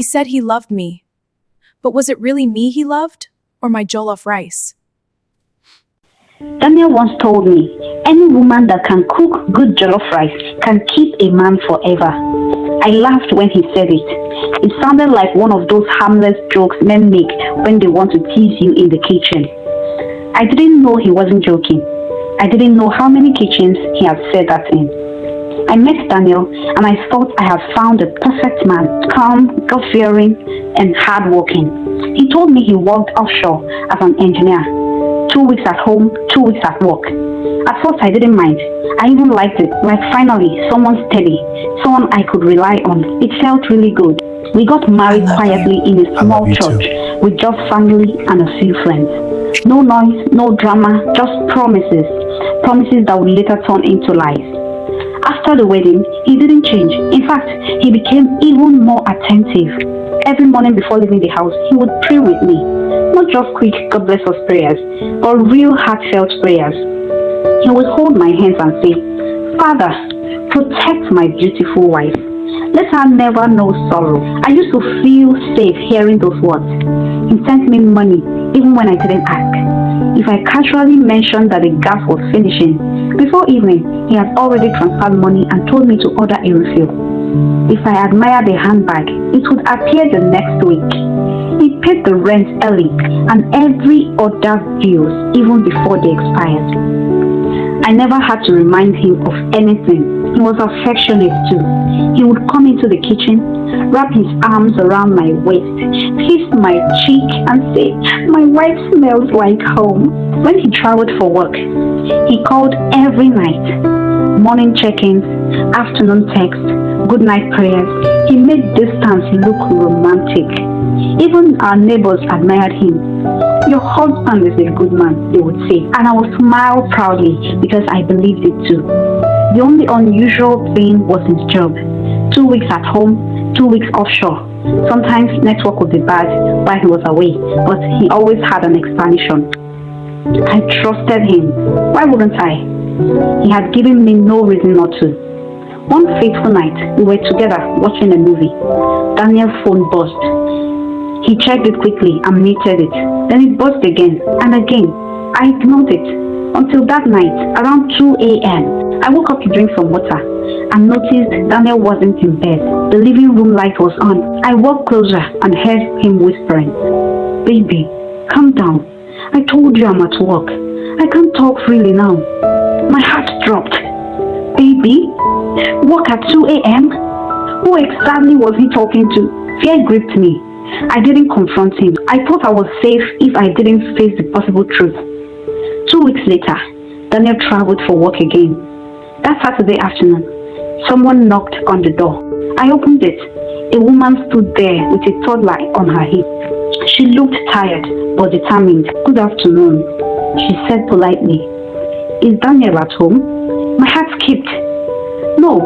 He said he loved me. But was it really me he loved? Or my jollof rice? Daniel once told me, any woman that can cook good jollof rice can keep a man forever. I laughed when he said it. It sounded like one of those harmless jokes men make when they want to tease you in the kitchen. I didn't know he wasn't joking. I didn't know how many kitchens he had said that in. I met Daniel and I thought I had found the perfect man, calm, God-fearing, and hardworking. He told me he worked offshore as an engineer. 2 weeks at home, 2 weeks at work. At first I didn't mind. I even liked it. Like finally, someone steady, someone I could rely on. It felt really good. We got married quietly in a small church with just family and a few friends. No noise, no drama, just promises. Promises that would later turn into lies. After the wedding, he didn't change. In fact, he became even more attentive. Every morning before leaving the house, he would pray with me. Not just quick God bless us prayers, but real heartfelt prayers. He would hold my hands and say, Father, protect my beautiful wife. Let her never know sorrow. I used to feel safe hearing those words. He sent me money even when I didn't ask. If I casually mentioned that the gas was finishing, before evening, he had already transferred money and told me to order a refill. If I admired a handbag, it would appear the next week. He paid the rent early and every other bills even before they expired. I never had to remind him of anything. He was affectionate too. He would come into the kitchen, wrap his arms around my waist, kiss my cheek and say, my wife smells like home. When he traveled for work, he called every night. Morning check-ins, afternoon texts, good night prayers. He made distance look romantic. Even our neighbors admired him. Your husband is a good man, they would say. And I would smile proudly because I believed it too. The only unusual thing was his job. 2 weeks at home, 2 weeks offshore. Sometimes network would be bad while he was away, but he always had an explanation. I trusted him. Why wouldn't I? He had given me no reason not to. One fateful night, we were together watching a movie. Daniel's phone buzzed. He checked it quickly and muted it. Then it buzzed again and again. I ignored it until that night, around 2 a.m. I woke up to drink some water and noticed Daniel wasn't in bed. The living room light was on. I walked closer and heard him whispering, Baby, calm down. I told you I'm at work. I can't talk freely now. My heart dropped. Baby, work at 2 a.m.? Who exactly was he talking to? Fear gripped me. I didn't confront him. I thought I was safe if I didn't face the possible truth. 2 weeks later, Daniel traveled for work again. That Saturday afternoon, someone knocked on the door. I opened it. A woman stood there with a toddler on her hip. She looked tired but determined. Good afternoon, she said politely. Is Daniel at home? My heart skipped. No,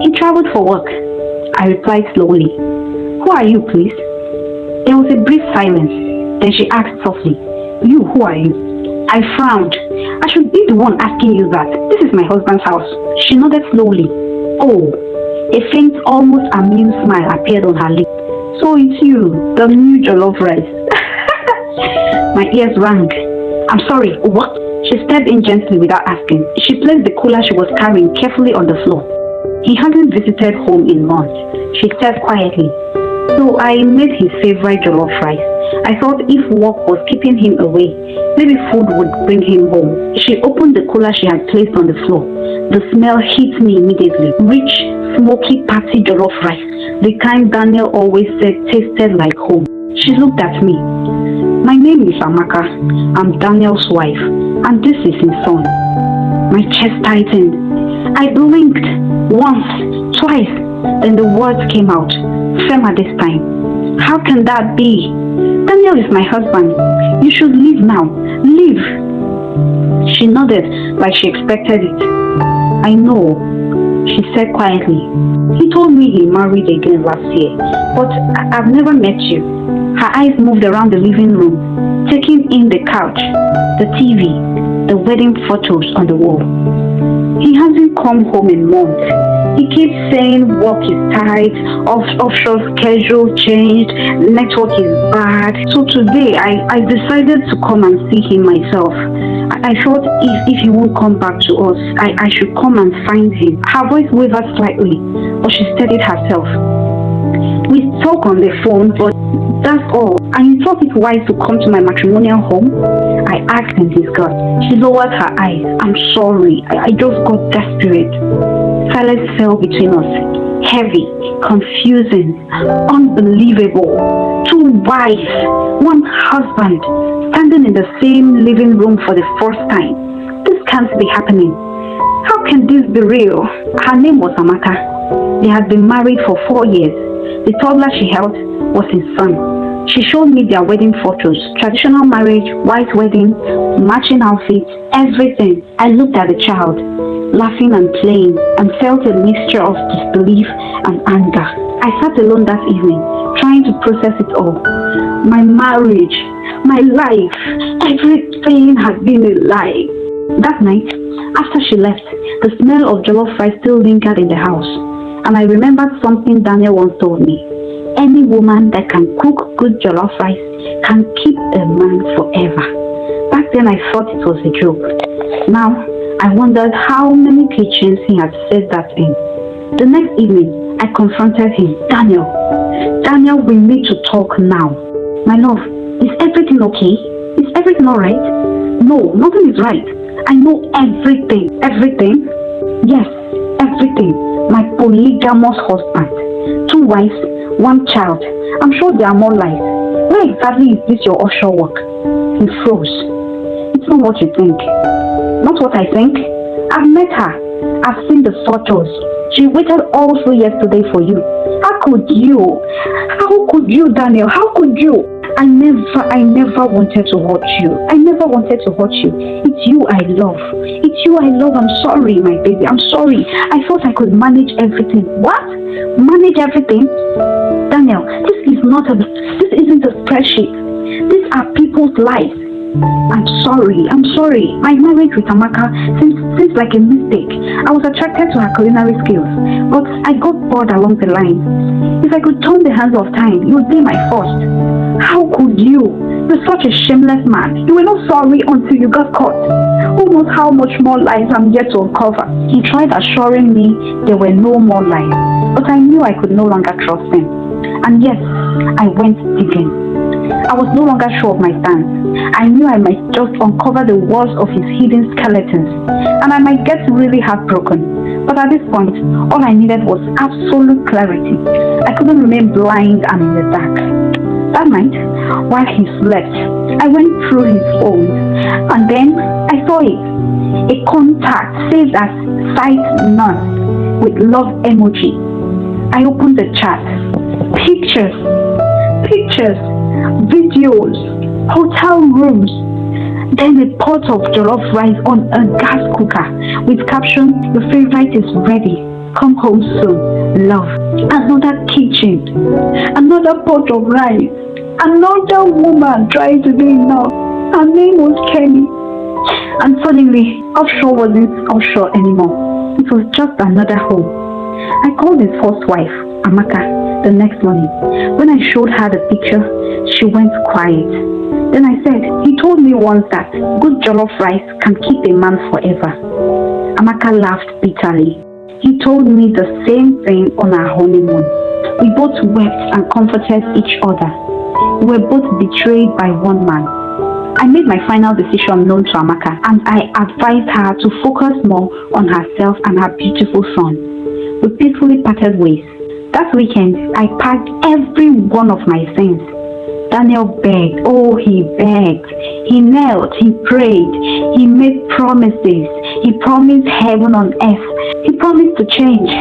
he traveled for work. I replied slowly. Who are you, please? There was a brief silence. Then she asked softly, You, who are you? I frowned. I should be the one asking you that. This is my husband's house. She nodded slowly. Oh, a faint, almost amused smile appeared on her lips. So it's you, the new jollof rice. My ears rang. I'm sorry, what? She stepped in gently without asking. She placed the cooler she was carrying carefully on the floor. He hadn't visited home in months, she said quietly. So I made his favorite jollof rice. I thought if work was keeping him away, maybe food would bring him home. She opened the cooler she had placed on the floor. The smell hit me immediately. Rich, smoky, patty jollof rice. The kind Daniel always said tasted like home. She looked at me. My name is Amaka. I'm Daniel's wife, and this is his son. My chest tightened. I blinked once, twice, then the words came out, firmer this time. How can that be? Daniel is my husband. You should leave now. Leave. She nodded like she expected it. I know, she said quietly. He told me he married again last year, but I've never met you. Her eyes moved around the living room, taking in the couch, the TV, the wedding photos on the wall. He hasn't come home in months. He keeps saying work is tight, offshore schedule changed, network is bad. So today I decided to come and see him myself. I thought if he won't come back to us, I should come and find him. Her voice wavered slightly, but she steadied herself. We spoke on the phone, but that's all. And you thought it wise to come to my matrimonial home? I asked in disgust. She lowered her eyes. I'm sorry. I just got desperate. Silence fell between us. Heavy, confusing, unbelievable. Two wives, one husband, standing in the same living room for the first time. This can't be happening. How can this be real? Her name was Amaka. They had been married for 4 years. The toddler she held was his son. She showed me their wedding photos, traditional marriage, white wedding, matching outfits, everything. I looked at the child, laughing and playing, and felt a mixture of disbelief and anger. I sat alone that evening, trying to process it all. My marriage, my life, everything had been a lie. That night, after she left, the smell of jollof rice still lingered in the house. And I remembered something Daniel once told me. Any woman that can cook good jollof rice can keep a man forever. Back then I thought it was a joke. Now, I wondered how many kitchens he had said that in. The next evening, I confronted him. Daniel, we need to talk now. My love, is everything okay? Is everything alright? No, nothing is right. I know everything. Everything? Yes, everything. My polygamous husband. 2 wives, 1 child. I'm sure there are more lies. Where exactly is this your offshore work? He froze. It's not what you think. Not what I think? I've met her. I've seen the photos. She waited all through yesterday for you. How could you? How could you, Daniel? How could you? I never wanted to hurt you. I never wanted to hurt you. It's you I love. It's you I love. I'm sorry, my baby. I'm sorry. I thought I could manage everything. What? Manage everything? Daniel, this isn't a spreadsheet. These are people's lives. I'm sorry. My marriage with Amaka seems like a mistake. I was attracted to her culinary skills, but I got bored along the line. If I could turn the hands of time, you would be my first. How could you? You're such a shameless man. You were not sorry until you got caught. Who knows how much more lies I'm yet to uncover? He tried assuring me there were no more lies, but I knew I could no longer trust him. And yes, I went digging. I was no longer sure of my stance. I knew I might just uncover the walls of his hidden skeletons, and I might get really heartbroken. But at this point, all I needed was absolute clarity. I couldn't remain blind and in the dark. That night, while he slept, I went through his phone, and then I saw it. A contact saved as site none with love emoji. I opened the chat. Pictures, videos, hotel rooms, then a pot of jollof rice on a gas cooker with caption, "Your favorite is ready. Come home soon. Love." Another kitchen, another pot of rice, another woman trying to do enough. Her name was Kenny. And suddenly, offshore wasn't offshore anymore. It was just another home. I called his first wife, Amaka, the next morning. When I showed her the picture, she went quiet. Then I said, "He told me once that good jollof rice can keep a man forever." Amaka laughed bitterly. He told me the same thing on our honeymoon. We both wept and comforted each other. We were both betrayed by one man. I made my final decision known to Amaka, and I advised her to focus more on herself and her beautiful son. We peacefully parted ways. That weekend, I packed every one of my things. Daniel begged. Oh, he begged. He knelt. He prayed. He made promises. He promised heaven on earth. He promised to change.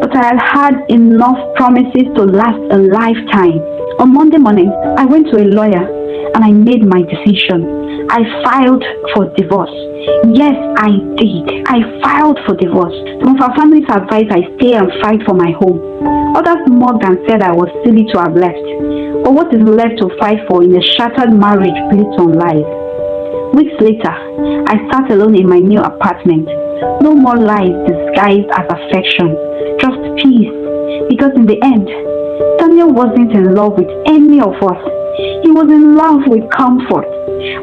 But I had had enough promises to last a lifetime. On Monday morning, I went to a lawyer and I made my decision. I filed for divorce. Yes, I did. I filed for divorce. Some of our families advised I stay and fight for my home. Others mocked and said I was silly to have left. But what is left to fight for in a shattered marriage built on lies? Weeks later, I sat alone in my new apartment. No more lies disguised as affection, just peace. Because in the end, Daniel wasn't in love with any of us. He was in love with comfort,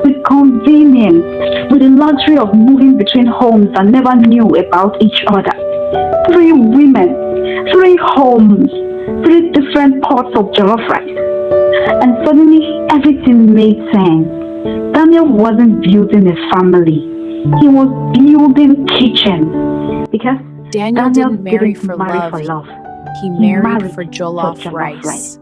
with convenience, with the luxury of moving between homes that never knew about each other. Three women, three homes, three different pots of jollof rice. And suddenly everything made sense. Daniel wasn't building a family, he was building kitchens. Because Daniel Daniel didn't marry didn't for marry love, for love, he he married married for for jollof jollof rice. rice.